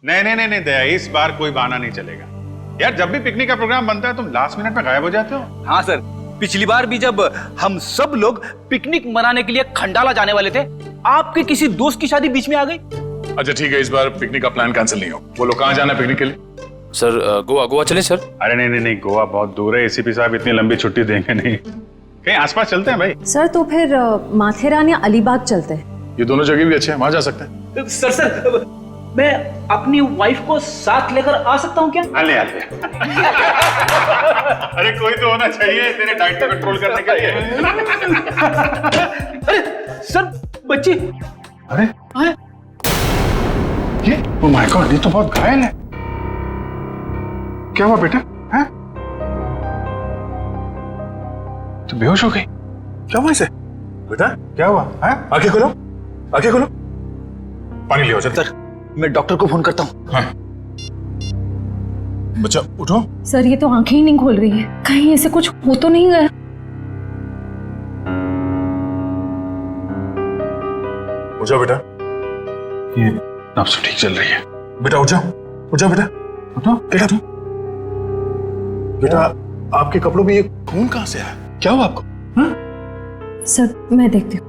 नहीं नहीं नहीं नहीं दया, इस बार कोई बहाना नहीं चलेगा यार। जब भी पिकनिक का प्रोग्राम बनता है तुम लास्ट मिनट में गायब हो जाते हो। हाँ सर, पिछली बार भी जब हम सब लोग पिकनिक मनाने के लिए खंडाला जाने वाले थे, आपके किसी दोस्त की शादी बीच में आ गई। अच्छा ठीक है, इस बार पिकनिक का प्लान कैंसिल नहीं हो। बोलो कहाँ जाना है पिकनिक के लिए? सर गोवा गोवा चले सर। अरे नहीं नहीं नहीं, गोवा बहुत दूर है, एसीपी साहब इतनी लंबी छुट्टी देंगे नहीं। कहीं आसपास चलते हैं भाई। सर तो फिर माथेरान या अलीबाग चलते हैं। ये दोनों जगह भी अच्छे हैं, वहां जा सकते हैं। सर मैं अपनी वाइफ को साथ लेकर आ सकता हूँ क्या? आले आले। अरे कोई तो होना चाहिए तेरे डाइट को कंट्रोल करने के लिए। अरे सर बच्ची। अरे ये ओ माय गॉड, ये तो बहुत घायल है। क्या हुआ बेटा? हैं? तो बेहोश हो गई? क्या हुआ इसे? बेटा क्या हुआ? हैं? आंखें खोलो, आंखें खोलो, पानी ले आओ जल्दी। सर मैं डॉक्टर को फोन करता हूँ। हाँ। बच्चा उठो। सर ये तो आंखें ही नहीं खोल रही है, कहीं ऐसे कुछ हो तो नहीं गया? उठ जाओ बेटा। ये नब्ज ठीक चल रही है। बेटा उठ जाओ, उठ जाओ बेटा, उठो। क्या तुम? बेटा आपके कपड़ों में ये खून कहाँ से आया? क्या हुआ आपको? सर मैं देखती हूँ।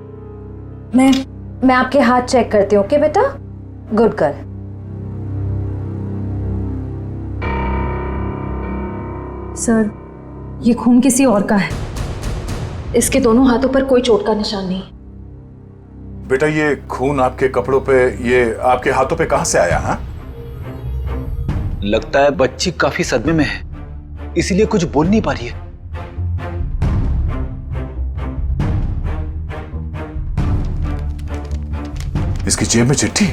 मैं आपके हाथ चेक करती हूँ। ओके बेटा, गुड गर्ल। सर ये खून किसी और का है, इसके दोनों हाथों पर कोई चोट का निशान नहीं। बेटा ये खून आपके कपड़ों पे, ये आपके हाथों पे कहाँ से आया? हाँ लगता है बच्ची काफी सदमे में है, इसीलिए कुछ बोल नहीं पा रही है। इसकी जेब में चिट्ठी।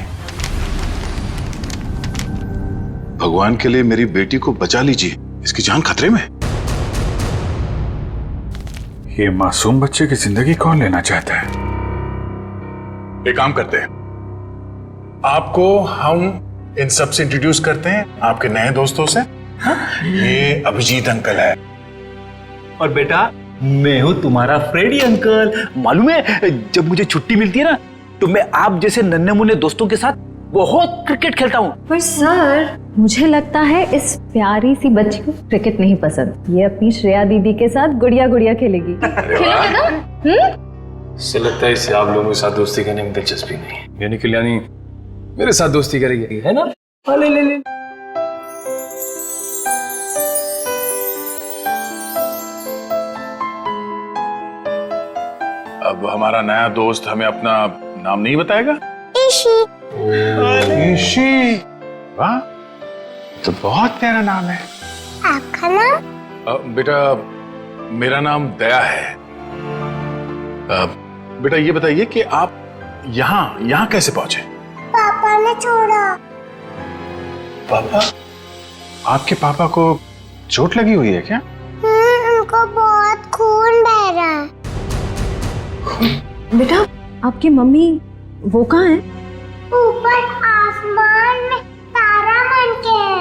भगवान के लिए मेरी बेटी को बचा लीजिए, इसकी जान खतरे में। ये मासूम बच्चे की जिंदगी कौन लेना चाहता है? एक काम करते हैं, आपको हम इन सब से इंट्रोड्यूस करते हैं, आपके नए दोस्तों से। ये अभिजीत अंकल है। और बेटा मैं हूं तुम्हारा फ्रेडी अंकल। मालूम है जब मुझे छुट्टी मिलती है ना, तो मैं आप जैसे नन्हे मुन्ने दोस्तों के साथ बहुत क्रिकेट खेलता हूँ। पर सर मुझे लगता है इस प्यारी सी बच्ची को क्रिकेट नहीं पसंद, ये अपनी श्रेया दीदी के साथ गुड़िया गुड़िया खेलेगी। खेलोगे ना? इससे लगता है इसे आप लोगों के साथ दोस्ती करने में दिलचस्पी नहीं है, यानी कल्याणी मेरे साथ दोस्ती करेगी, है ना? ले ले ले। अब हमारा नया दोस्त हमें अपना नाम नहीं बताएगा? ईशी। वाह, तो बहुत प्यारा नाम है। आपका नाम? बेटा मेरा नाम दया है। बेटा ये बताइए कि आप यहाँ कैसे पहुंचे? पापा ने छोड़ा। पापा? आपके पापा को चोट लगी हुई है क्या? उनको बहुत खून बह रहा है। बेटा आपकी मम्मी वो कहाँ है? ऊपर आसमान में तारा बन के है।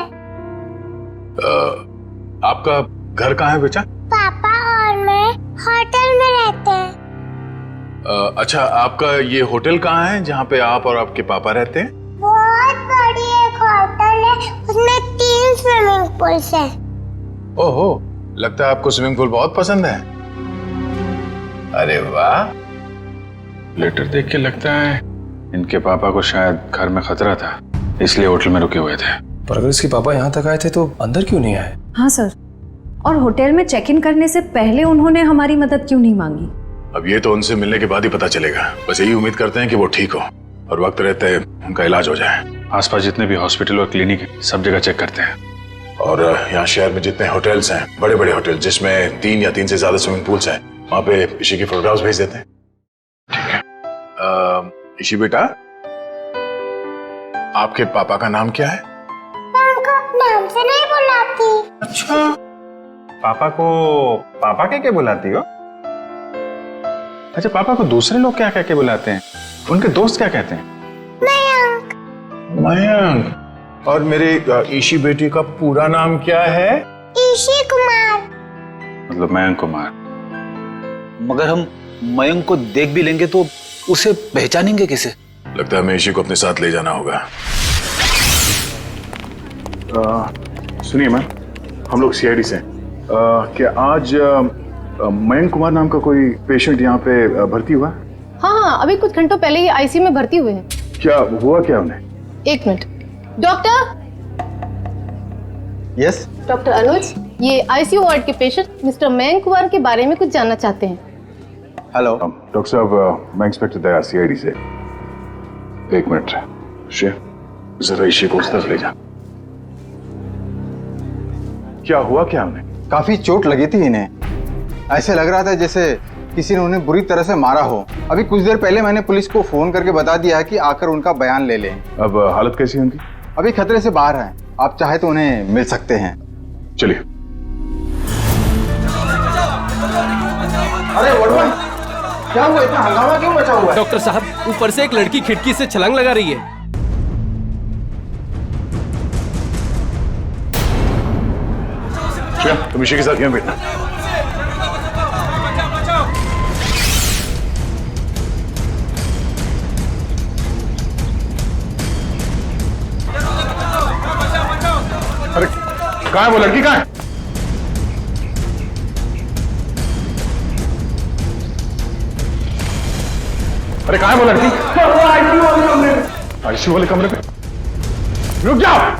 आपका घर कहाँ है बेटा? पापा और मैं होटल में रहते हैं। अच्छा आपका ये होटल कहाँ है जहाँ पे आप और आपके पापा रहते हैं? बहुत बड़ी एक होटल है, उसमें 3 स्विमिंग पूल्स हैं। ओहो, लगता है आपको स्विमिंग पूल बहुत पसंद है। अरे वाह। लेटर देख के लगता है इनके पापा को शायद घर में खतरा था, इसलिए होटल में रुके हुए थे। पर अगर इसके पापा यहाँ तक आए थे तो अंदर क्यों नहीं आए? हाँ सर, और होटल में चेक इन करने से पहले उन्होंने हमारी मदद क्यों नहीं मांगी? अब ये तो उनसे मिलने के बाद ही पता चलेगा। बस यही उम्मीद करते हैं कि वो ठीक हो और वक्त रहते उनका इलाज हो जाए। आसपास जितने भी हॉस्पिटल और क्लिनिक है सब जगह चेक करते हैं। और यहाँ शहर में जितने होटल्स हैं, बड़े बड़े होटल जिसमें 3 या 3 से ज्यादा स्विमिंग पूल्स हैं, वहां पे ईशी की फोटोग्राफ्स भेज देते हैं। ठीक है। ईशी बेटा, आपके पापा का नाम क्या है? मैं उनको नाम से नहीं बुलाती। अच्छा, पापा को पापा कह के बुलाती हो? अच्छा, पापा को दूसरे लोग क्या कह के बुलाते हैं? उनके दोस्त क्या कहते हैं? मयंक। मयंक। और मेरे ईशी बेटी का पूरा नाम क्या है? ईशी कुमार। मतलब मयंक कुमार। मगर हम मयंक को देख भी लेंगे तो उसे पहचानेंगे कैसे? लगता है हमें ईशी को अपने साथ ले जाना होगा। सुनिए मैम, हम लोग सीआईडी से हैं। क्या आज मयंक कुमार नाम का कोई पेशेंट यहाँ पे भर्ती हुआ? हाँ, अभी कुछ घंटों पहले ही आईसीयू में भर्ती हुए हैं। क्या हुआ क्या उन्हें? एक मिनट। डॉक्टर। यस। डॉक्टर अनुज, ये आईसीयू वार्ड के पेशेंट मिस्टर मयंक कुमार के बारे में कुछ जानना चाहते हैं। हेलो। डॉक्टर साहब, मैं इंस्पेक्टर दया सीआईडी से। एक मिनट शेर, जरा इसे को उस तरफ ले जा। क्या हुआ क्या उन्हें? काफी चोट लगी थी इन्हें। ऐसे लग रहा था जैसे किसी ने उन्हें बुरी तरह से मारा हो। अभी कुछ देर पहले मैंने पुलिस को फोन करके बता दिया है कि आकर उनका बयान ले लें। अब हालत कैसी है उनकी? अभी खतरे से बाहर हैं। आप चाहे तो उन्हें मिल सकते हैं। चलिए। अरे वर्धमान, क्या हुआ? इतना हंगामा क्यों मचा हुआ है? डॉक्टर साहब, ऊपर से एक लड़की खिड़की से छलांग लगा रही है। तुम इसी के साथ यहाँ बैठना। अरे कहाँ है वो लड़की? कहाँ है? अरे कहाँ है वो लड़की? आईसीयू वाले कमरे पे। रुक जाओ।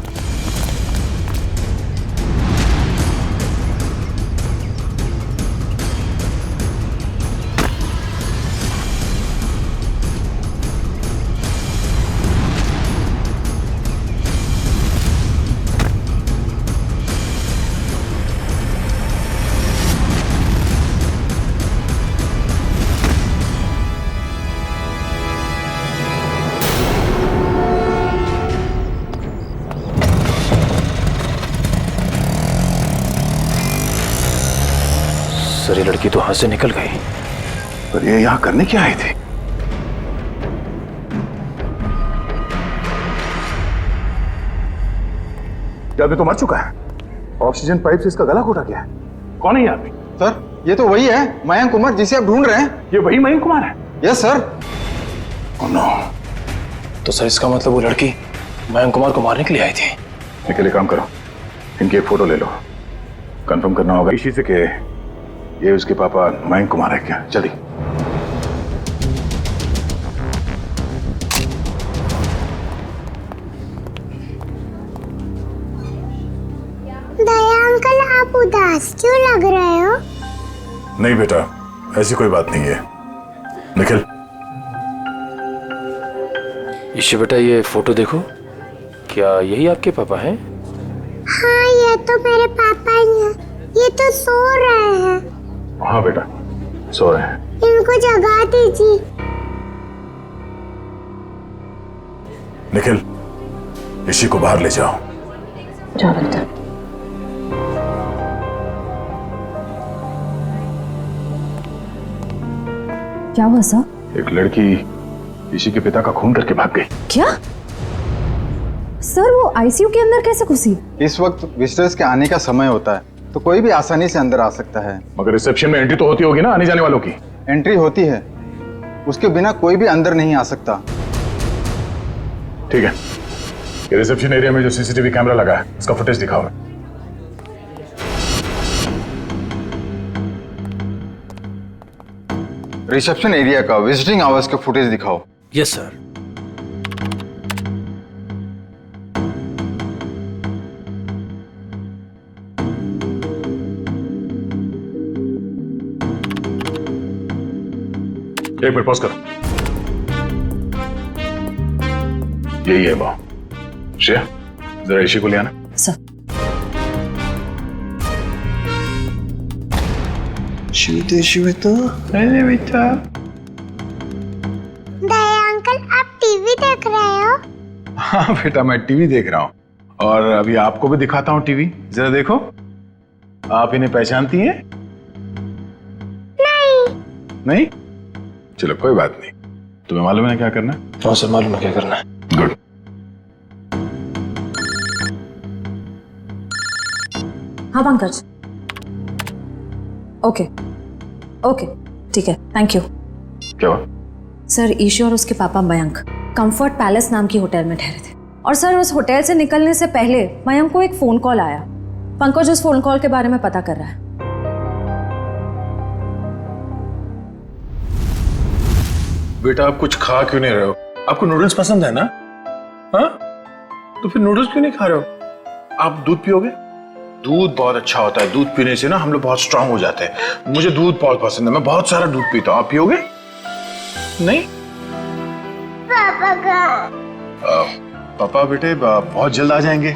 सर, ये लड़की तो हाथ से निकल गई। पर ये यहाँ करने क्या आई थी? आदमी तो मर चुका है। ऑक्सीजन पाइप से इसका गला घोटा गया है। कौन है ये आदमी? सर, ये तो वही है मयंक कुमार जिसे आप ढूंढ रहे हैं। ये वही मयंक कुमार है? Yes sir. Oh no. तो सर, इसका मतलब वो लड़की मयंक कुमार को मारने के लिए आई थी। निकले, काम करो, इनकी एक फोटो ले लो। कंफर्म करना होगा इसी से कि ये उसके पापा मयंक कुमार है क्या। जल्दी। दया अंकल, आप उदास क्यों लग रहे हो? नहीं बेटा, ऐसी कोई बात नहीं है। निखिल, ईशु बेटा, ये फोटो देखो। क्या यही आपके पापा हैं? हाँ, ये तो मेरे पापा ही हैं। ये तो सो रहे हैं। हाँ बेटा, सो रहे हैं। इनको जगा दीजिए। निखिल, इसी को बाहर ले जाओ। जाओ बेटा। क्या हुआ सर? एक लड़की इसी के पिता का खून करके भाग गई। क्या सर? वो आईसीयू के अंदर कैसे घुसी? इस वक्त विजिटर्स के आने का समय होता है तो कोई भी आसानी से अंदर आ सकता है। मगर रिसेप्शन में एंट्री तो होती होगी ना आने जाने वालों की? एंट्री होती है, उसके बिना कोई भी अंदर नहीं आ सकता। ठीक है, ये रिसेप्शन एरिया में जो सीसीटीवी कैमरा लगा है उसका फुटेज दिखाओ। रिसेप्शन एरिया का विजिटिंग आवर्स के फुटेज दिखाओ। Yes sir. एक मिनट पॉज करो। यही है वो। श्रेया, जरा इसी को ले आना। सर। अरे बेटा, दया अंकल, आप टीवी देख रहे हो? हाँ बेटा, मैं टीवी देख रहा हूँ और अभी आपको भी दिखाता हूँ टीवी। जरा देखो, आप इन्हें पहचानती हैं? नहीं? चलो कोई बात नहीं। तुम्हें मालूम है क्या करना है? हाँ सर, मालूम है क्या करना है। गुड। हाँ पंकज। ओके ओके, ठीक है, थैंक यू। क्या हुआ? सर, ईशू और उसके पापा मयंक कंफर्ट पैलेस नाम की होटल में ठहरे थे। और सर उस होटल से निकलने से पहले मयंक को एक फोन कॉल आया। पंकज उस फोन कॉल के बारे में पता कर रहा है। बेटा आप कुछ खा क्यों नहीं रहे हो? आपको नूडल्स पसंद है ना? हाँ, तो फिर नूडल्स क्यों नहीं खा रहे हो? आप दूध पियोगे? दूध बहुत अच्छा होता है। दूध पीने से ना हम लोग बहुत स्ट्रांग हो जाते हैं। मुझे दूध बहुत पसंद है, मैं बहुत सारा दूध पीता हूँ। आप पियोगे? नहीं? पापा का पापा बेटे बहुत जल्द आ जाएंगे।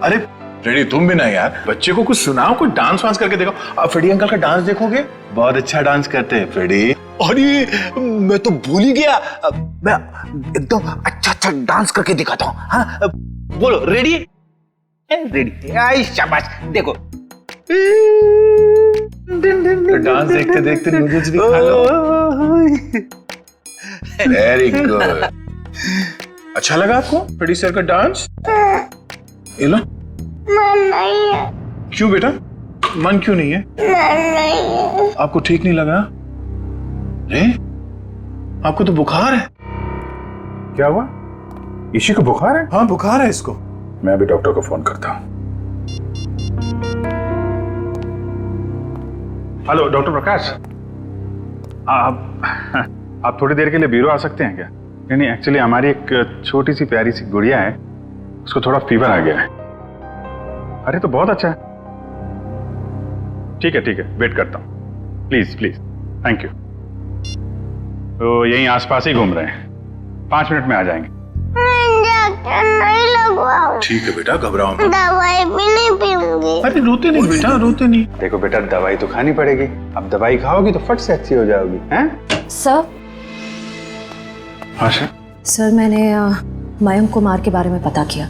अरे फ्रेडी तुम भी ना यार, बच्चे को कुछ सुनाओ, कुछ डांस वांस करके देखो। आप फ्रेडी अंकल का डांस देखोगे, बहुत अच्छा डांस करते हैं फ्रेडी। अरे मैं तो भूल ही गया, मैं एकदम अच्छा अच्छा डांस करके दिखाता हूँ। हाँ बोलो, रेडी? रेडी, आई शाबाश, देखो। डांस देखते देखते नूडल्स भी खा लो। Very good. अच्छा लगा आपको फ्रेडी सर का डांस? ये लो। मन नहीं है। क्यों बेटा, मन क्यों नहीं है? मन नहीं है। आपको ठीक नहीं लगा? अरे आपको तो बुखार है। क्या हुआ? ईशी को बुखार है? हाँ बुखार है इसको। मैं अभी डॉक्टर को फोन करता हूँ। हेलो डॉक्टर प्रकाश, आप थोड़ी देर के लिए ब्यूरो आ सकते हैं क्या? नहीं एक्चुअली हमारी एक छोटी सी प्यारी सी गुड़िया है, उसको थोड़ा फीवर आ गया है। अरे तो बहुत अच्छा है। ठीक है वेट करता हूँ, प्लीज प्लीज, थैंक यू। तो यहीं आसपास ही घूम रहे हैं, 5 मिनट में आ जाएंगे। नहीं लगवाओ। ठीक है बेटा, घबराओ मत। दवाई भी नहीं पीऊंगी। अरे रोते नहीं बेटा, रोते नहीं। देखो बेटा, दवाई तो खानी पड़ेगी। अब दवाई खाओगी तो फट से अच्छी हो जाओगी। हैं? सर। हाँ सर। सर मैंने मयंक कुमार के बारे में पता किया।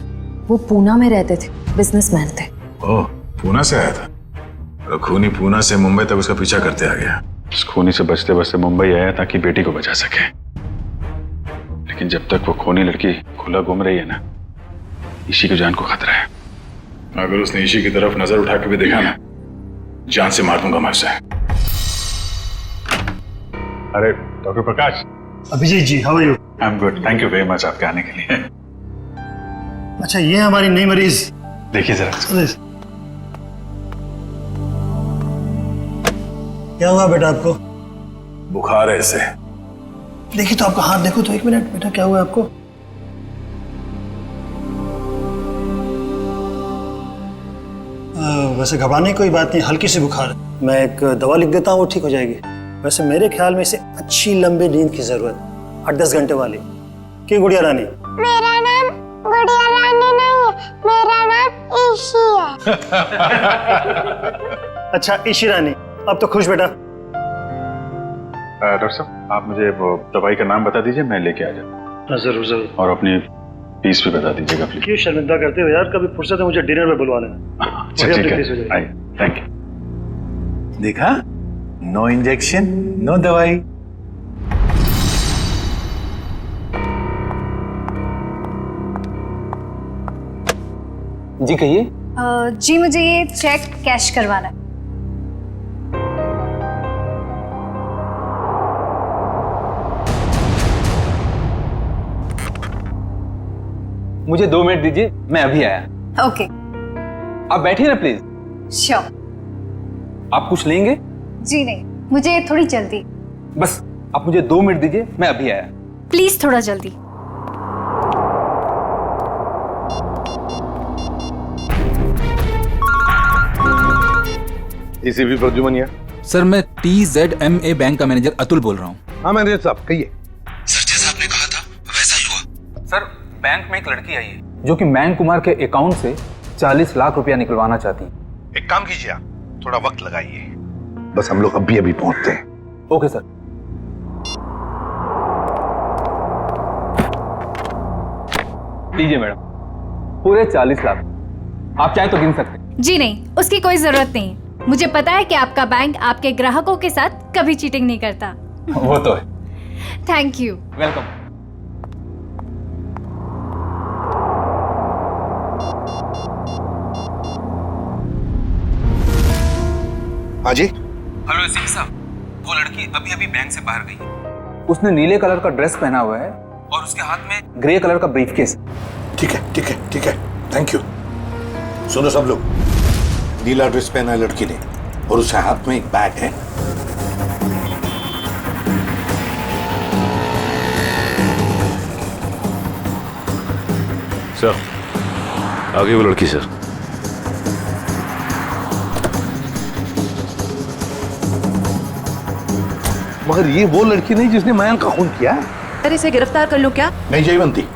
वो पूना में रहते थे, बिजनेसमैन थे। ओह, पूना से आया था? और खूनी पूना से मुंबई तक उसका पीछा करते आ गया। इस खूनी से बचते बचते मुंबई आया ताकि बेटी को बचा सके, लेकिन जब तक वो खूनी लड़की खुला घूम रही है ना, ईशी की जान को खतरा है। अगर उसने ईशी की तरफ नजर उठा के भी देखा ना, जान से मार दूंगा मैं उसे। अरे doctor Prakash. Abhijeet ji, how are you? I am good, thank you very much आपके आने के लिए। अच्छा, ये हमारी नई मरीज। देखिए जरा। क्या हुआ बेटा आपको? बुखार है इसे। देखिए तो आपका हाथ देखो तो, 1 मिनट बेटा, क्या हुआ आपको? वैसे घबराने की कोई बात नहीं, हल्की सी बुखार है। मैं एक दवा लिख देता हूँ, वो ठीक हो जाएगी। वैसे मेरे ख्याल में इसे अच्छी लंबी नींद की जरूरत है, 8-10 घंटे वाली। क्यों गुड़िया रानी? मेरा नाम गुड़िया रानी नहीं है, मेरा नाम ईशी है। अच्छा ईशी रानी, अब तो खुश बेटा। डॉक्टर साहब, आप मुझे वो दवाई का नाम बता दीजिए, मैं लेके आ जाता हूँ। जरूर जरूर। और अपनी फीस भी बता दीजिएगा प्लीज। क्यों शर्मिंदा करते हो यार, कभी फुर्सत है मुझे डिनर में बुलवा लेना। अच्छा ठीक है, थैंक यू। देखा, नो इंजेक्शन नो दवाई। जी कहिए। जी मुझे ये चेक कैश करवाना है। मुझे 2 मिनट दीजिए, मैं अभी आया। ओके। आप बैठिए ना प्लीज। श्योर। आप कुछ लेंगे? जी नहीं, मुझे थोड़ी जल्दी। बस आप मुझे 2 मिनट दीजिए, मैं अभी आया। प्लीज थोड़ा जल्दी। एसीपी प्रद्युमन यार। सर मैं TZMA बैंक का मैनेजर अतुल बोल रहा हूँ। हाँ मैनेजर साहब कहिए। सर जैसा आपने कहा था वैसा ही हुआ। सर बैंक में एक लड़की आई है जो कि मयंक कुमार के अकाउंट से 40 लाख रुपया निकलवाना चाहती है। एक काम कीजिए आप, थोड़ा वक्त लगाइए, बस हम लोग अभी अभी पहुंचते हैं। Okay sir. लीजिए मैडम, पूरे 40 लाख। आप चाहे तो गिन सकते हैं। जी नहीं, उसकी कोई जरूरत नहीं। मुझे पता है कि आपका बैंक आपके ग्राहकों के साथ कभी चीटिंग नहीं करता। वो तो है। Thank you. वेलकम। हाँ जी। हेलो एसीपी साहब, वो लड़की अभी अभी बैंक से बाहर गई। उसने नीले कलर का ड्रेस पहना हुआ है और उसके हाथ में ग्रे कलर का ब्रीफकेस। ठीक है ठीक है ठीक है, थैंक यू। सुनो सब लोग, नीला ड्रेस पहना है लड़की ने और उसके हाथ में एक बैग है। सर आगे वो लड़की सर। मगर ये वो लड़की नहीं जिसने मयंक का खून किया है। सर इसे गिरफ्तार कर लो क्या? नहीं जयवंती,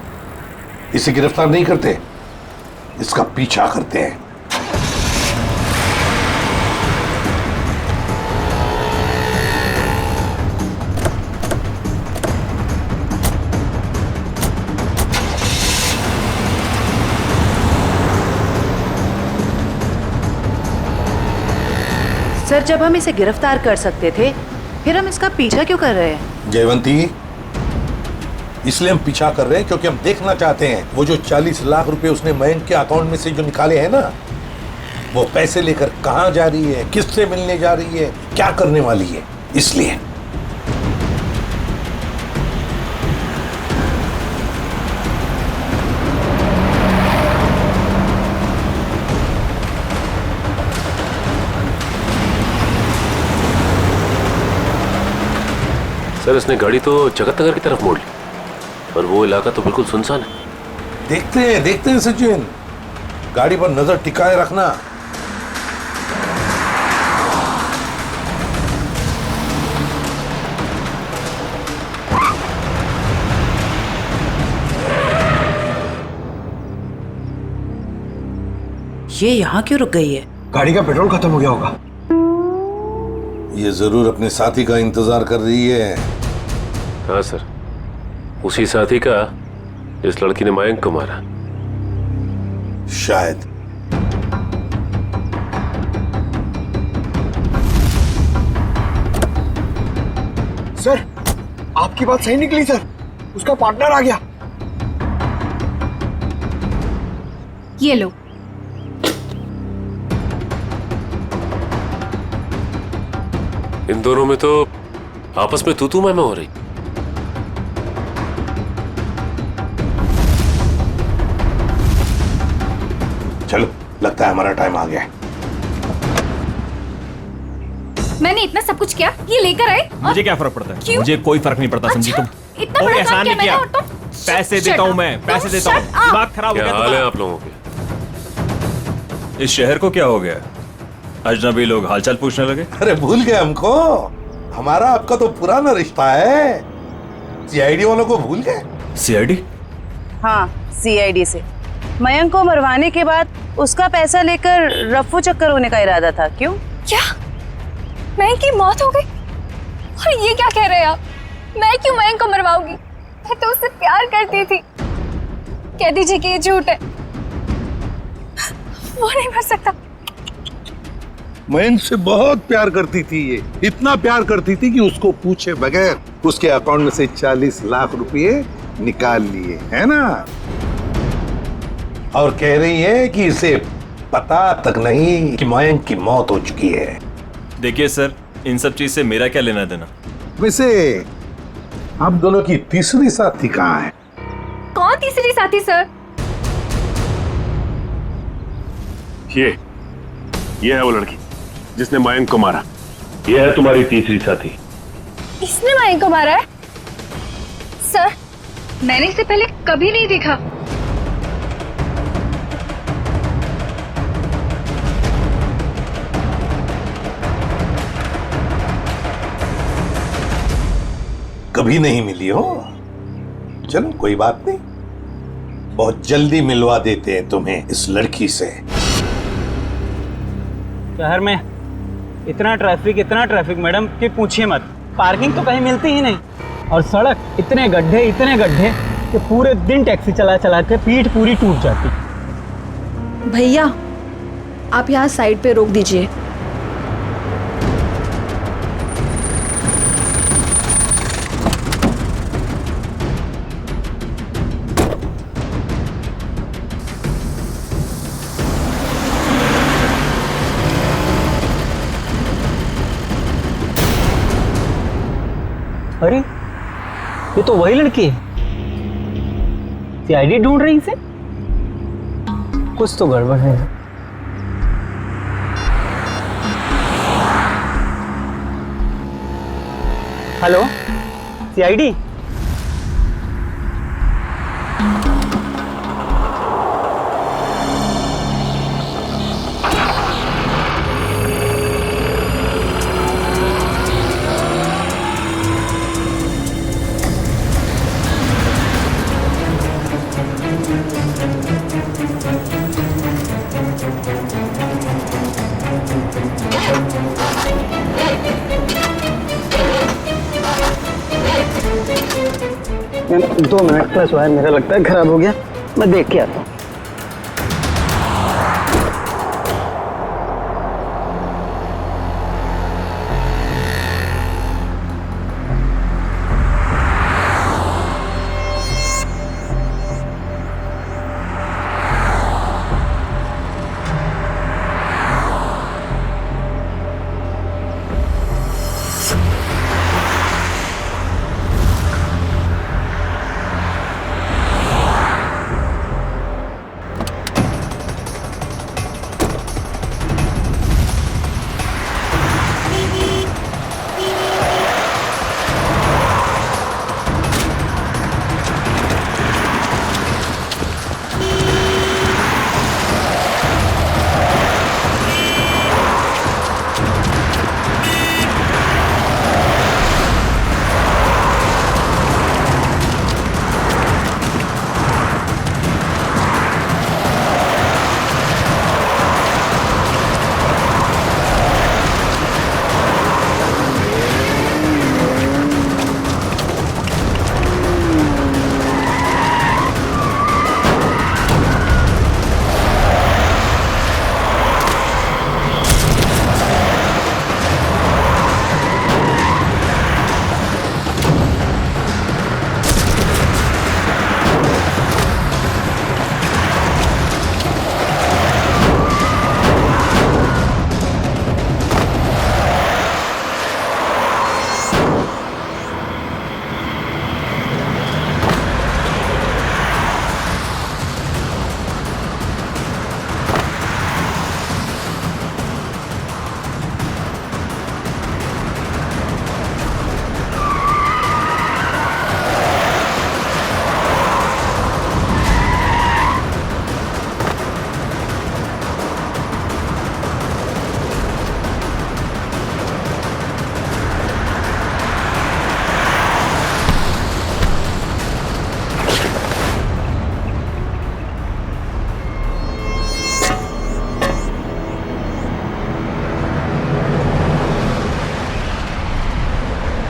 इसे गिरफ्तार नहीं करते, इसका पीछा करते हैं। सर जब हम इसे गिरफ्तार कर सकते थे फिर हम इसका पीछा क्यों कर रहे हैं? जयवंती, इसलिए हम पीछा कर रहे हैं क्योंकि हम देखना चाहते हैं वो जो 40 लाख रुपए उसने मयंक के अकाउंट में से जो निकाले हैं ना, वो पैसे लेकर कहां जा रही है, किससे मिलने जा रही है, क्या करने वाली है, इसलिए। सर इसने गाड़ी तो जगत नगर की तरफ मोड़ ली, पर वो इलाका तो बिल्कुल सुनसान है। देखते हैं सचिन, गाड़ी पर नजर टिकाए रखना। ये यहाँ क्यों रुक गई है? गाड़ी का पेट्रोल खत्म हो गया होगा। ये जरूर अपने साथी का इंतजार कर रही है। हाँ सर, उसी साथी का इस लड़की ने मयंक को मारा। शायद। सर आपकी बात सही निकली सर, उसका पार्टनर आ गया। ये लो। इन दोनों में तो आपस में तू मैं हो रही। चलो, लगता है हमारा टाइम आ गया है। मैंने इतना सब कुछ किया, ये लेकर आए। मुझे क्या फर्क पड़ता है? क्यों? मुझे कोई फर्क नहीं पड़ता। समझी तुम? इतना बड़ा काम किया मैंने और तुम? पैसे देता हूँ मैं, पैसे देता हूँ। दिमाग खराब हो गया। क्या हाल है आप लोगों के? इस शहर को क्या हो गया? अजनबी लोग हालचाल पूछने लगे। अरे भूल गए हमको? हमारा आपका तो पुराना रिश्ता है। सीआईडी वालों को भूल गए? सीआईडी? हाँ, सीआईडी से मयंक को मरवाने के बाद उसका पैसा लेकर रफू चक्कर होने का इरादा था। क्यों? क्या मयंक की मौत हो गई? और ये क्या कह रहे हैं आप? मैं क्यों मयंक को मरवाऊंगी? मैं तो उससे प्यार करती थी। कह दीजिए कि ये झूठ है। वो नहीं मर सकता। मयंक से बहुत प्यार करती थी ये, इतना प्यार करती थी कि उसको पूछे बगैर उसके अकाउंट में से 40 लाख रुपए निकाल लिए, है ना? और कह रही है कि इसे पता तक नहीं कि मयंक की मौत हो चुकी है। देखिए सर, इन सब चीज से मेरा क्या लेना देना? वैसे आप दोनों की तीसरी साथी कहाँ है? कौन तीसरी साथी सर? ये है वो लड़की जिसने मयंक को मारा। ये है तुम्हारी तीसरी साथी। इसने मयंक को मारा है? सर, मैंने इसे पहले कभी नहीं देखा। कभी नहीं मिली हो? चलो कोई बात नहीं, बहुत जल्दी मिलवा देते हैं तुम्हें इस लड़की से। शहर में इतना ट्रैफिक मैडम कि पूछिए मत। पार्किंग तो कहीं मिलती ही नहीं, और सड़क इतने गड्ढे कि पूरे दिन टैक्सी चला चला के पीठ पूरी टूट जाती। भैया आप यहाँ साइड पे रोक दीजिए। अरे ये तो वही लड़की है। सीआईडी ढूंढ रही इसे। कुछ तो गड़बड़ है। Hello, CID? Ma'am 2 minute, plus wire मेरा लगता है खराब हो गया, मैं देख के आता हूँ।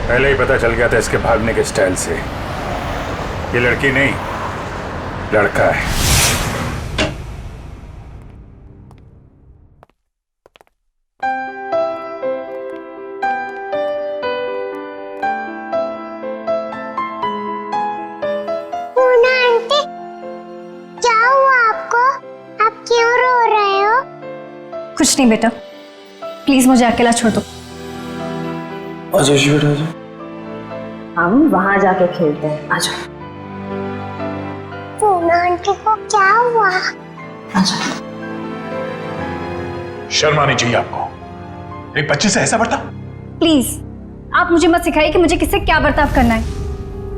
पहले ही पता चल गया था इसके भागने के स्टाइल से। ये लड़की नहीं, लड़का है। पूना आंटी, क्या हुआ आपको? आप क्यों रो रहे हो? कुछ नहीं बेटा, प्लीज मुझे अकेला छोड़ दो। आजा जी बेटा, आजा। हम वहां जाके खेलते हैं, आ जाओ। पूना आंटी को क्या हुआ? शर्म आनी चाहिए आपको, एक बच्चे से ऐसा बर्ताव। प्लीज आप मुझे मत सिखाइए कि मुझे किससे क्या बर्ताव करना है।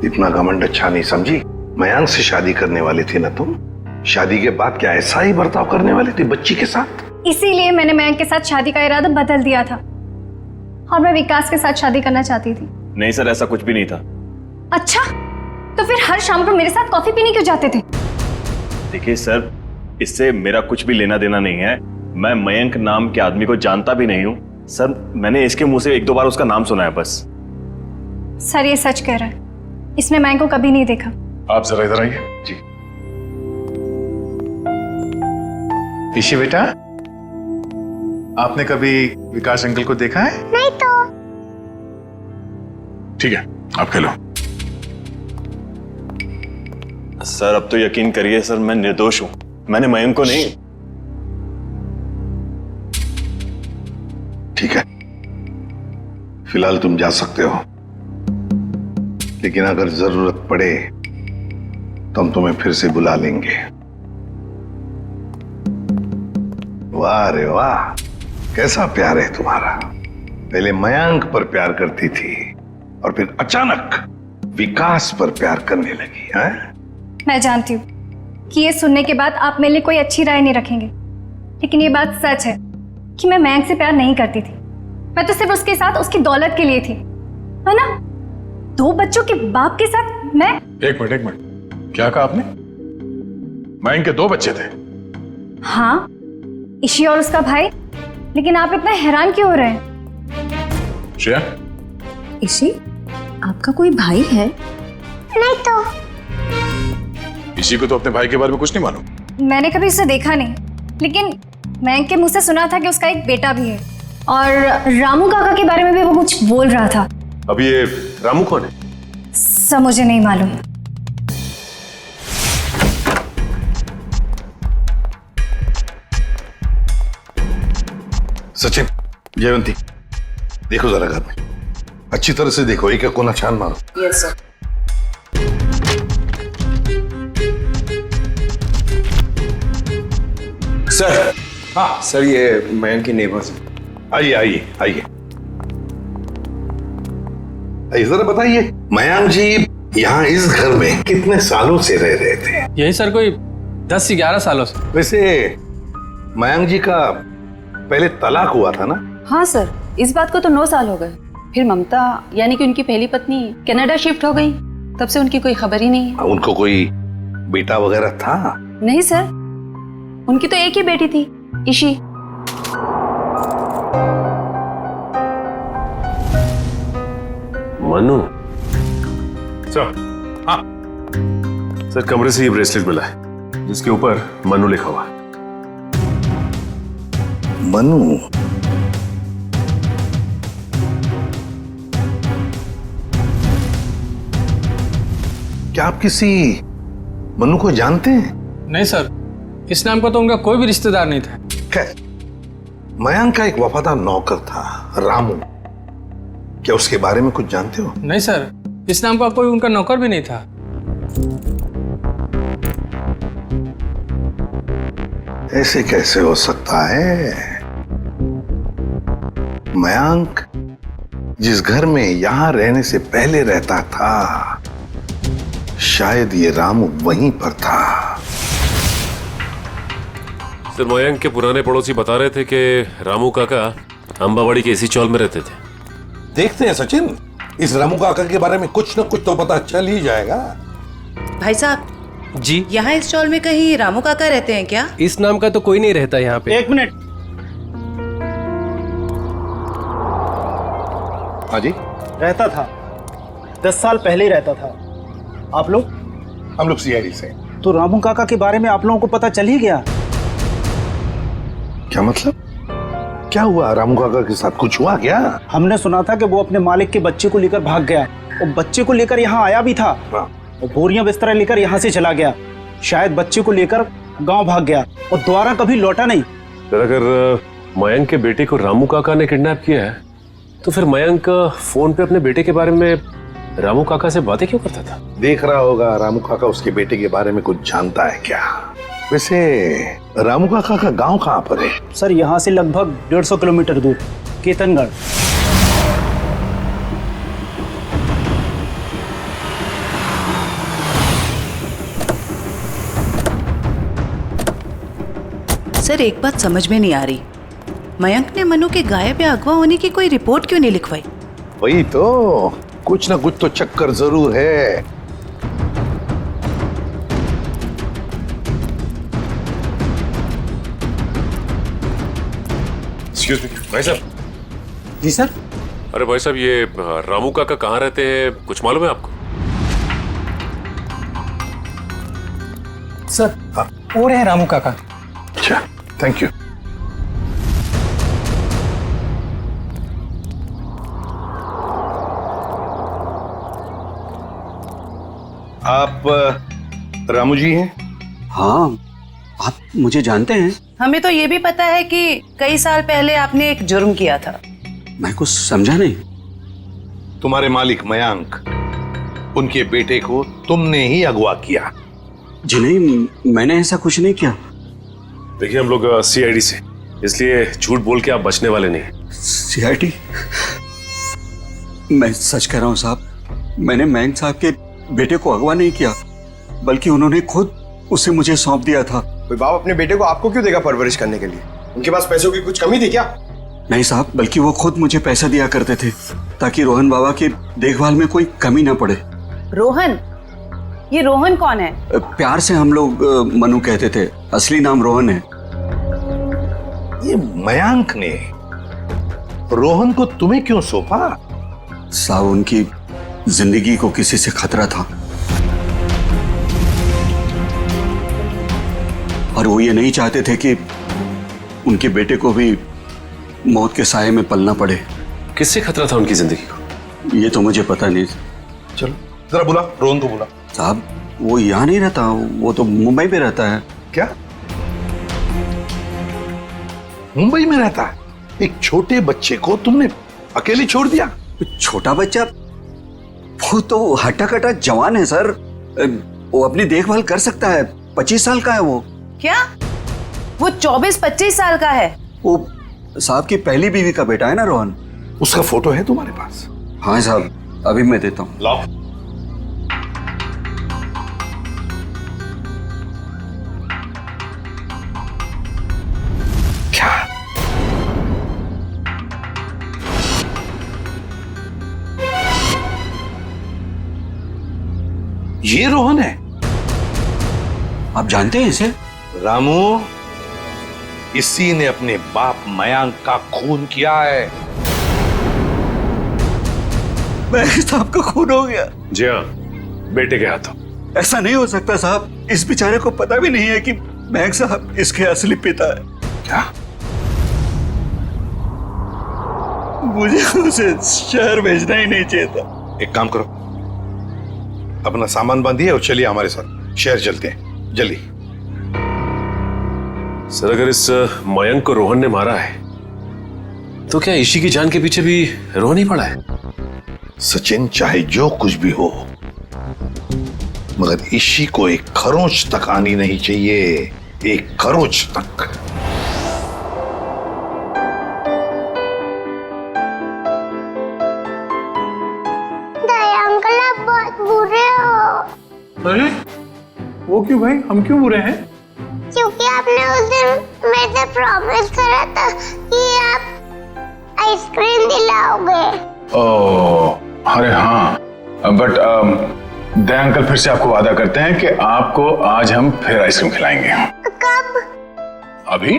इतना घमंड अच्छा नहीं समझी। मयांक से शादी करने वाली थी ना तुम? शादी के बाद क्या ऐसा ही बर्ताव करने वाली थी बच्ची के साथ? इसीलिए मैंने मयंक के साथ शादी का इरादा बदल दिया था और मैं विकास के साथ शादी करना चाहती थी। नहीं सर, ऐसा कुछ भी नहीं था। अच्छा, तो फिर हर शाम को मेरे साथ कॉफी पीने क्यों जाते थे? देखिए सर, इससे मेरा कुछ भी लेना देना नहीं है। मैं मयंक नाम के आदमी को जानता भी नहीं हूँ सर। मैंने इसके मुंह से 1-2 बार उसका नाम सुना है बस। सर ये सच कह रहा है, इसने मयंक को कभी नहीं देखा। आप जरा इधर आइए। जी ईशी बेटा, आपने कभी विकास अंकल को देखा है? नहीं तो। ठीक है, आप खेलो। सर अब तो यकीन करिए सर, मैं निर्दोष हूं। मैंने मयंक को नहीं। ठीक है, फिलहाल तुम जा सकते हो, लेकिन अगर जरूरत पड़े तो हम तुम्हें फिर से बुला लेंगे। वाह रे वाह, कैसा प्यार है तुम्हारा। पहले मयंक पर प्यार करती थी और फिर अचानक विकास पर प्यार करने लगी है। मैं जानती हूँ कि ये सुनने के बाद आप मेरे लिए कोई अच्छी राय नहीं रखेंगे, लेकिन ये बात सच है कि मैं मयंक से प्यार नहीं करती थी। मैं तो सिर्फ उसके साथ उसकी दौलत के लिए थी, है ना। 2 बच्चों के बाप के साथ मैं। एक मिनट, क्या कहा आपने? मयंक के 2 बच्चे थे? हाँ, ईशी और उसका भाई। लेकिन आप इतना हैरान क्यों हो रहे हैं? श्रेया, ईशी, आपका कोई भाई है? नहीं तो। इसी को तो अपने भाई के बारे में कुछ नहीं मालूम। मैंने कभी उसे देखा नहीं, लेकिन मयंक के मुंह से सुना था कि उसका एक बेटा भी है, और रामू काका के बारे में भी वो कुछ बोल रहा था। अभी ये रामू कौन है? सब मुझे नहीं मालूम। सचिन, जयवंती, देखो जरा घर में अच्छी तरह से देखो, एक एक कोना छान मारो। Yes sir. सर। हाँ सर, ये मयंक की नेबर्स हैं। आइए आइए आइए, जरा बताइए, मयंक जी यहाँ इस घर में कितने सालों से रह रहे थे? यही सर कोई 10 से 11 सालों से। वैसे मयंक जी का पहले तलाक हुआ था ना? हाँ सर, इस बात को तो 9 साल हो गए। फिर ममता यानी कि उनकी पहली पत्नी कनाडा शिफ्ट हो गई, तब से उनकी कोई खबर ही नहीं है। उनको कोई बेटा वगैरह था? नहीं सर, उनकी तो एक ही बेटी थी, ईशी। मनु सर। हाँ सर, कमरे से ये ब्रेसलेट मिला है जिसके ऊपर मनु लिखा हुआ है। मनु? क्या आप किसी मनु को जानते हैं? नहीं सर, इस नाम का तो उनका कोई भी रिश्तेदार नहीं था। खैर, मयंक का एक वफादार नौकर था रामू, क्या उसके बारे में कुछ जानते हो? नहीं सर, इस नाम का कोई उनका नौकर भी नहीं था। ऐसे कैसे हो सकता है? मयंक जिस घर में यहां रहने से पहले रहता था, शायद ये रामू वहीं पर था। सर, मयंक के पुराने पड़ोसी बता रहे थे कि रामू काका अंबावाड़ी के इसी चौल में रहते थे। देखते हैं सचिन, इस रामू काका के बारे में कुछ न कुछ तो पता चल ही जाएगा। भाई साहब जी, यहाँ इस चौल में कहीं रामू काका रहते हैं क्या? इस नाम का तो कोई नहीं रहता यहाँ पे। 1 मिनट। हाँ जी, रहता था, 10 साल पहले ही रहता था। आप लोग? हम लोग सीआईडी से। तो रामू काका के बारे में आप लोगों को पता चल ही गया? क्या मतलब? क्या हुआ रामू काका के साथ? कुछ हुआ क्या? हमने सुना था कि वो अपने मालिक के बच्चे को लेकर भाग गया, और बच्चे को लेकर यहाँ आया भी था, और बोरियां बिस्तर लेकर यहाँ से चला गया। शायद बच्चे को लेकर गांव भाग गया और दोबारा कभी लौटा नहीं। अगर मयंक के बेटे को रामू काका ने किडनैप किया है, तो फिर मयंक फोन पे अपने बेटे के बारे में रामू काका से बातें क्यों करता था? देख रहा होगा रामू काका उसके बेटे के बारे में कुछ जानता है क्या? वैसे रामू काका का गांव कहाँ पर है? सर, यहाँ से लगभग 150 किलोमीटर दूर, केतनगढ़। सर, एक बात समझ में नहीं आ रही, मयंक ने मनु के गायब या अगवा होने की कोई रिपोर्ट क्यों नहीं लिखवाई? वही तो, कुछ ना कुछ तो चक्कर जरूर है। एक्सक्यूज मी भाई साहब। जी सर। अरे भाई साहब, ये रामू काका कहाँ रहते हैं, कुछ मालूम है आपको? सर, वो रहे रामू काका। अच्छा, थैंक यू। आप रामू जी हैं? हाँ, आप मुझे जानते हैं? हमें तो ये भी पता है कि कई साल पहले आपने एक जुर्म किया था। मैं कुछ समझा नहीं। तुम्हारे मालिक मयंक, उनके बेटे को तुमने ही अगवा किया। जी नहीं, मैंने ऐसा कुछ नहीं किया। देखिए, हम लोग सीआईडी से इसलिए झूठ बोल के आप बचने वाले नहीं। सीआईडी, मैं सच कह रहा हूं साहब, मैंने मयंक साहब के बेटे को अगवा नहीं किया, बल्कि उन्होंने खुद उसे मुझे सौंप दिया था। कोई बाप अपने बेटे को आपको क्यों देगा परवरिश करने के लिए? उनके पास पैसों की कुछ कमी थी क्या? नहीं साहब, बल्कि वो खुद मुझे पैसा दिया करते थे ताकि रोहन बाबा की देखभाल में कोई कमी ना पड़े। रोहन? ये रोहन कौन है? प्यार से हम लोग मनु कहते थे, असली नाम रोहन है। ये मयंक ने रोहन को तुम्हें क्यों सौंपा? साहब, उनकी जिंदगी को किसी से खतरा था और वो ये नहीं चाहते थे कि उनके बेटे को भी मौत के साये में पलना पड़े। किससे खतरा था उनकी जिंदगी को? ये तो मुझे पता नहीं। चलो जरा बुला, रोहन को बुला। साहब, वो यहाँ नहीं रहता, वो तो मुंबई में रहता है। क्या मुंबई में रहता है? एक छोटे बच्चे को तुमने अकेले छोड़ दिया? छोटा बच्चा? वो तो हट्टा कट्टा जवान है सर, वो अपनी देखभाल कर सकता है। 25 साल का है वो। क्या? वो 24-25 साल का है? वो साहब की पहली बीवी का बेटा है ना रोहन। उसका फोटो है तुम्हारे पास? हाँ साहब, अभी मैं देता हूँ। लाओ। क्या ये रोहन है? आप जानते हैं इसे? रामू, इसी ने अपने बाप मयंक का खून किया है। मयंक साहब का खून हो गया? जी हाँ, बेटे के हाथों। ऐसा नहीं हो सकता साहब, इस बेचारे को पता भी नहीं है कि मयंक साहब इसके असली पिता है। क्या? मुझे उसे शहर भेजना ही नहीं चाहिए था। एक काम करो, अपना सामान बांधिए और चलिए हमारे साथ, शहर चलते हैं जल्दी। सर, अगर इस मयंक को रोहन ने मारा है तो क्या ईशी की जान के पीछे भी रोहन ही पड़ा है? सचिन, चाहे जो कुछ भी हो, मगर ईशी को एक खरोंच तक आनी नहीं चाहिए, एक खरोंच तक। दया अंकल, आप बहुत बुरे हो। अरे वो क्यों भाई, हम क्यों बुरे हैं? क्योंकि आपने उस दिन मेरे से प्रॉमिस करा था कि आप आइसक्रीम दिलाओगे। ओह, अरे हाँ, बट दया अंकल फिर से आपको वादा करते हैं कि आपको आज हम फिर आइसक्रीम खिलाएंगे। कब? अभी,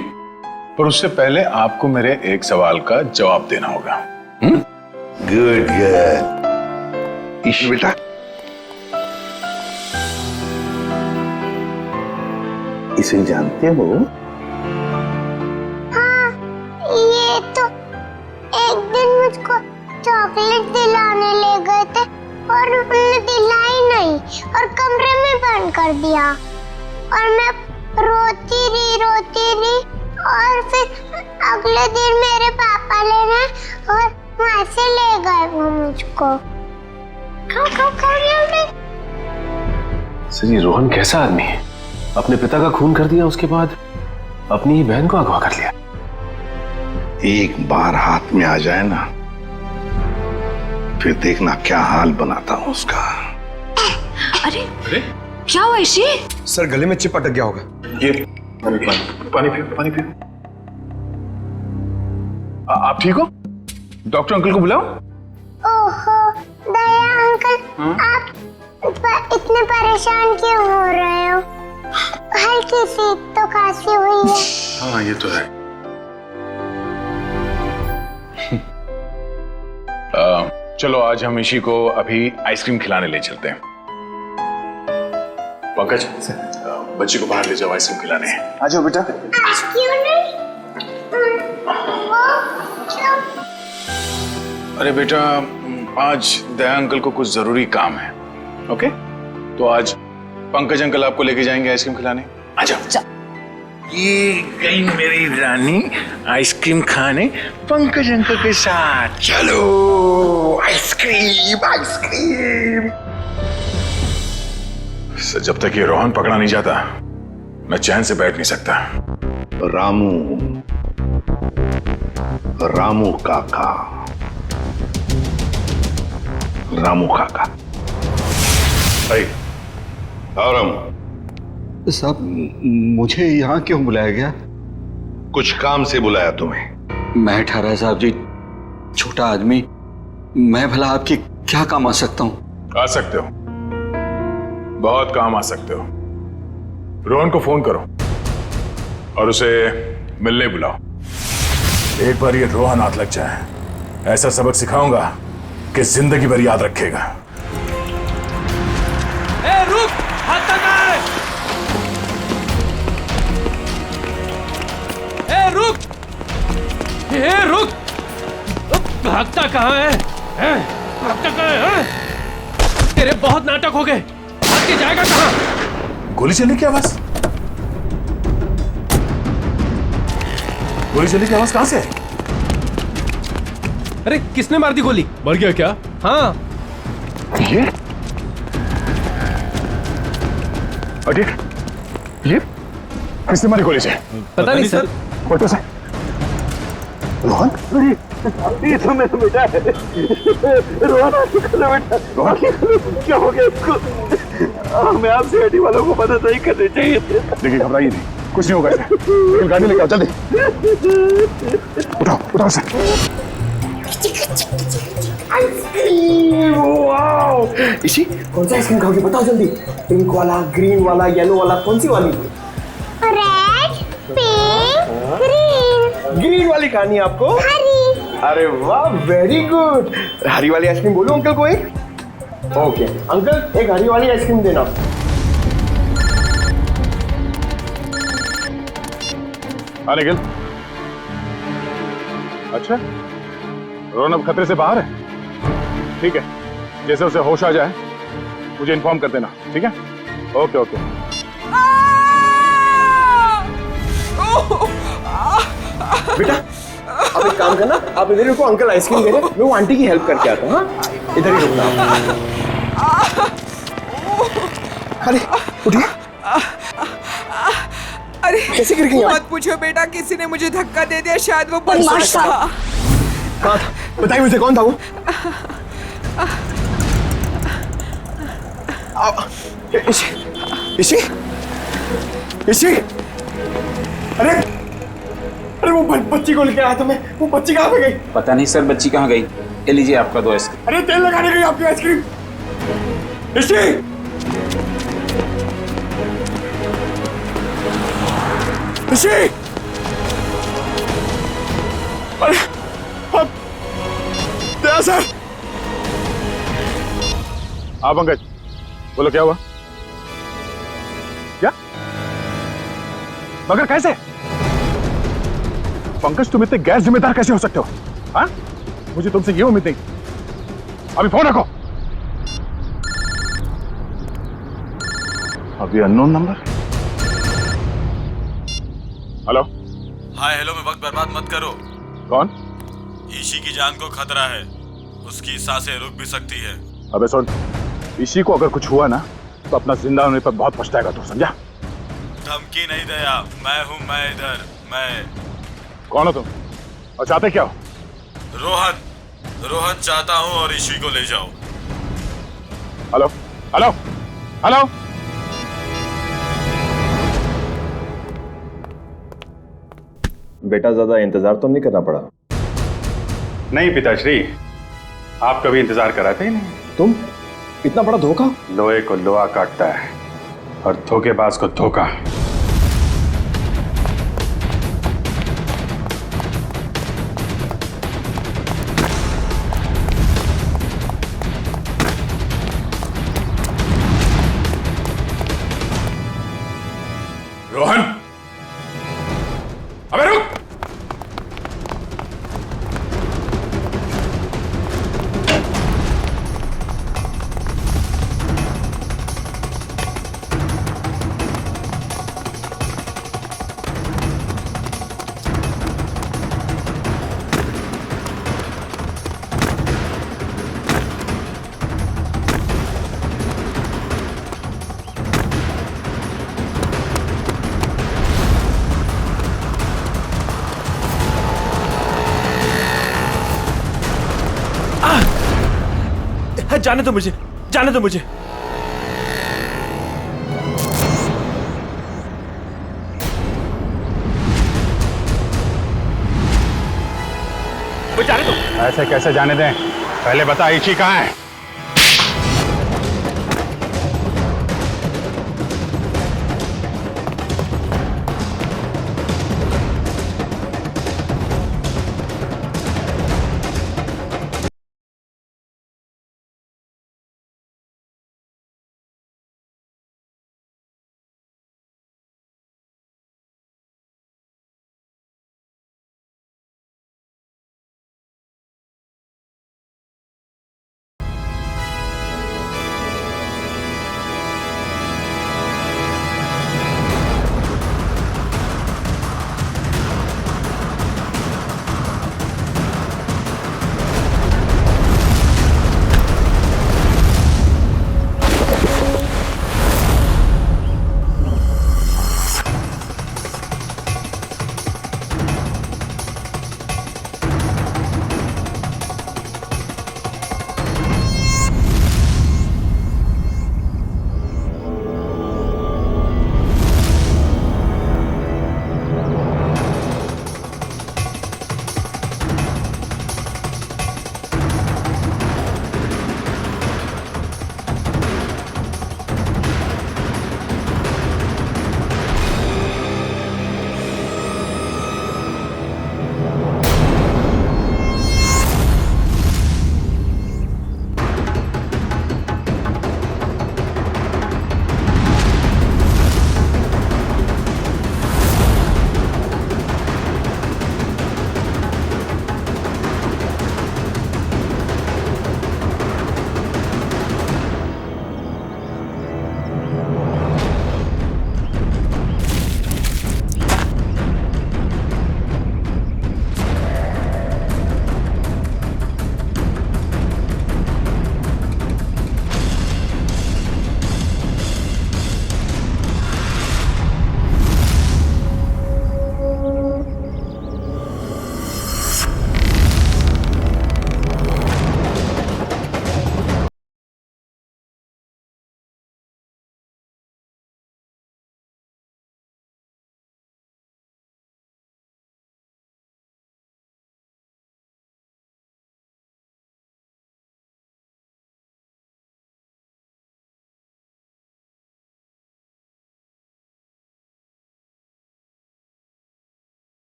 पर उससे पहले आपको मेरे एक सवाल का जवाब देना होगा। Good good. ईशी बेटा, इसे जानते हो? हाँ, ये तो एक दिन मुझको चॉकलेट दिलाने ले गए थे और उन्होंने दिलाई नहीं और कमरे में बंद कर दिया और मैं रोती रही और फिर अगले दिन मेरे पापा लेने और वहां से ले गए वो मुझको। सर, ये रोहन कैसा आदमी है? अपने पिता का खून कर दिया, उसके बाद अपनी ही बहन को अगवा कर लिया। एक बार हाथ में आ जाए ना, फिर देखना क्या हाल बनाता हूं उसका। अरे क्या हुआ ईशी? सर, गले में चिप अटक गया होगा। ये पानी पियो, पानी पियो। आप ठीक हो? डॉक्टर अंकल को बुलाओ। ओहो दया अंकल, आप इतने परेशान क्यों हो रहे हो? हल्की सी तो खांसी हुई है। हाँ, ये तो है। चलो आज हम ईशी को अभी आइसक्रीम खिलाने ले चलते हैं। पंकज, बच्ची को बाहर ले जाओ, आइसक्रीम खिलाने हैं। आ जाओ बेटा। क्यों नहीं? अरे बेटा, आज दया अंकल को कुछ जरूरी काम है। ओके, तो आज पंकज अंकल आपको लेके जाएंगे आइसक्रीम खिलाने। आ जाओ। ये गई मेरी रानी आइसक्रीम खाने पंकज अंकल के साथ। चलो आइसक्रीम आइसक्रीम। जब तक ये रोहन पकड़ा नहीं जाता, मैं चैन से बैठ नहीं सकता। रामू, रामू काका, रामू काका। आओ रामू। साहब, मुझे यहाँ क्यों बुलाया गया? कुछ काम से बुलाया तुम्हें। मैं ठहरा साहब जी, छोटा आदमी, मैं भला आपकी क्या काम आ सकता हूँ? आ सकते हो, बहुत काम आ सकते हो। रोहन को फोन करो और उसे मिलने बुलाओ। एक बार ये रोहन हाथ लग जाए, ऐसा सबक सिखाऊंगा कि जिंदगी भर याद रखेगा। ए, रुक! हाथ तक आए! ए, रुक! ए, रुक! भागता कहाँ है? भागता कहाँ है? तेरे बहुत नाटक हो गए, भाग के जाएगा कहाँ? गोली चलने की आवाज, गोली चलने की आवाज कहां से है? अरे किसने मार दी गोली? मर गया क्या? हाँ। ये अरे ये किसने मारी गोली से? पता नहीं सर। फोटो से रोहन? ये तो मेरा बेटा है। रोहन आपकी खोलो बेटा। रोहन क्या हो गया इसको? हमें आपसे हड्डी वालों को मदद नहीं करनी चाहिए। देखिए घबराइए नहीं, कुछ नहीं होगा इसे। गाड़ी लेके आओ जल्दी। उठाओ उठाओ से। वाओ! इसी कौन सा आइसक्रीम खाओगे बताओ जल्दी। पिंक वाला, ग्रीन वाला, येलो वाला, कौन सी वाली? Red, pink, green. ग्रीन वाली खानी है आपको? हरी। अरे वाह, वेरी गुड। हरी वाली आइसक्रीम बोलो अंकल को एक। ओके अंकल, एक हरी वाली आइसक्रीम देना। हाँ निखिल। अच्छा, रोहन अब खतरे से बाहर है? ठीक है, जैसे उसे होश आ जाए मुझे इन्फॉर्म कर देना, ठीक है? Okay okay. बेटा आप एक काम करना, आप इधर रुको, अंकल आइसक्रीम दे रहे हैं, मैं वो आंटी की हेल्प करके आता हूँ। हाँ इधर ही रुकना। अरे उठिए। अरे कैसे गिर गई? मत पूछो बेटा, किसी ने मुझे धक्का दे दिया, शायद वो बदमाश था। कहाँ था? बताइए मुझे, कौन था वो? इसी अरे अरे वो बच्ची को लेके आया था मैं। वो बच्ची कहाँ पे गई? पता नहीं सर, बच्ची कहाँ गई। ये लीजिए आपका 2 आइसक्रीम। अरे तेल लगाने गई आपकी आइसक्रीम। इसी अरे सर। हाँ पंकज, बोलो क्या हुआ? क्या? मगर कैसे? पंकज तुम इतने गैर जिम्मेदार कैसे हो सकते हो? हाँ? मुझे तुमसे ये उम्मीद नहीं। अभी फोन रखो। अभी unknown number. Hello. Hi hello में वक्त बर्बाद मत करो। कौन? ईशी की जान को खतरा है, उसकी सांसें रुक भी सकती है। अबे सुन, ईशी को अगर कुछ हुआ ना तो अपना जिंदा होने पर बहुत पछताएगा तू, समझा? धमकी नहीं दया, मैं हूँ, मैं इधर, मैं। कौन हो तुम और चाहते क्या हो? रोहन चाहता हूँ और ईशी को ले जाओ। Hello hello hello. बेटा ज्यादा इंतजार तो नहीं करना पड़ा? नहीं पिताश्री, आप कभी इंतजार कराते ही नहीं। तुम इतना बड़ा धोखा? लोहे को लोहा काटता है और धोखेबाज को धोखा। रोहन, अबे रुक। जाने दो मुझे, जाने दो मुझे। जाने दो। ऐसे कैसे जाने दें? पहले बता इची कहाँ है?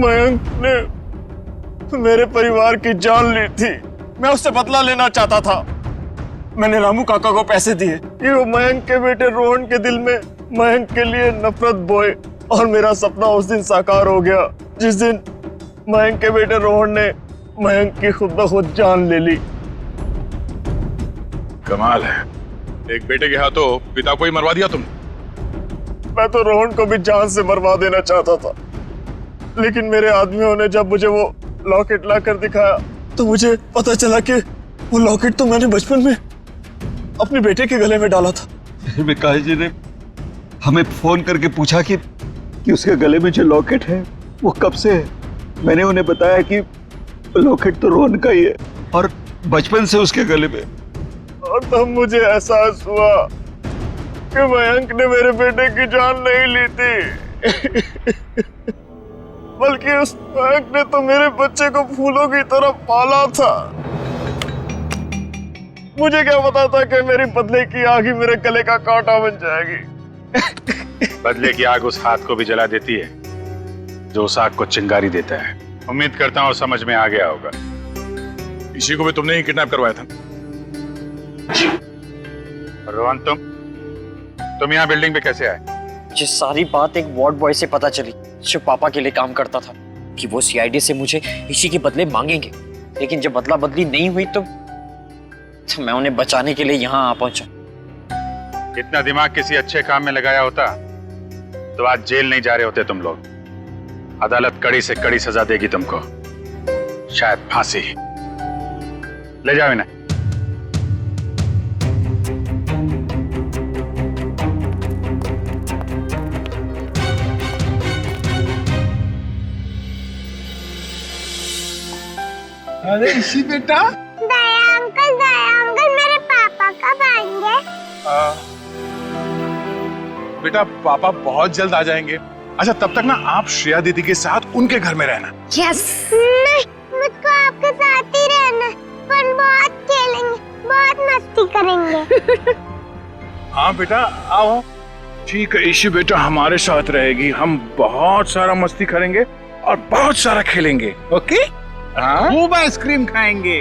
मयंक ने मेरे परिवार की जान ली थी। मैं उससे बदला लेना चाहता था। मैंने रामू काका को पैसे दिए कि वो मयंक के बेटे रोहन के दिल में मयंक के लिए नफरत बोए, और मेरा सपना उस दिन साकार हो गया जिस दिन मयंक के बेटे रोहन ने मयंक की खुद ब खुद जान ले ली। कमाल है, एक बेटे के हाथों पिता को ही मरवा दिया तुम। मैं तो रोहन को भी जान से मरवा देना चाहता था, लेकिन मेरे आदमियों ने जब मुझे वो लॉकेट लाकर दिखाया तो मुझे पता चला कि वो लॉकेट तो मैंने बचपन में अपने बेटे के गले में डाला था। फिर विकास जी ने हमें फोन करके पूछा कि उसके गले में जो लॉकेट है वो कब से है। मैंने उन्हें बताया कि लॉकेट तो रोहन का ही है और बचपन से उसके गले में। और तब मुझे एहसास हुआ कि मयंक ने मेरे बेटे की जान नहीं ली थी बल्कि उस मयंक ने तो मेरे बच्चे को फूलों की तरह पाला था। मुझे क्या पता था कि मेरी बदले की आग ही मेरे गले का कांटा बन जाएगी। बदले की आग उस हाथ को भी जला देती है जो उस आग को चिंगारी देता है। उम्मीद करता हूँ समझ में आ गया होगा। इसी को भी तुमने ही किडनैप करवाया था। रोहन, तुम यहाँ बिल्डिंग पे कैसे आए? ये सारी बात एक वार्ड बॉय से पता चली जो पापा के लिए काम करता था, कि वो सीआईडी से मुझे इसी के बदले मांगेंगे। लेकिन जब बदला बदली नहीं हुई तो मैं उन्हें बचाने के लिए यहाँ आ पहुंचा। इतना दिमाग किसी अच्छे काम में लगाया होता तो आज जेल नहीं जा रहे होते तुम लोग। अदालत कड़ी से कड़ी सजा देगी तुमको, शायद फांसी। ले जाओ इन्हें। अरे इसी बेटा, दया अंकल मेरे पापा कब आएंगे? बेटा पापा बहुत जल्द आ जाएंगे। अच्छा तब तक ना आप श्रेया दीदी के साथ उनके घर में रहना। यस। नहीं, मुझको आपके साथ ही रहना, पर बहुत खेलेंगे, बहुत मस्ती करेंगे। हाँ बेटा आओ। ठीक है ईशी बेटा हमारे साथ रहेगी, हम बहुत सारा मस्ती करेंगे और बहुत सारा खेलेंगे। ओके? हाँ? खूब आइसक्रीम खाएंगे।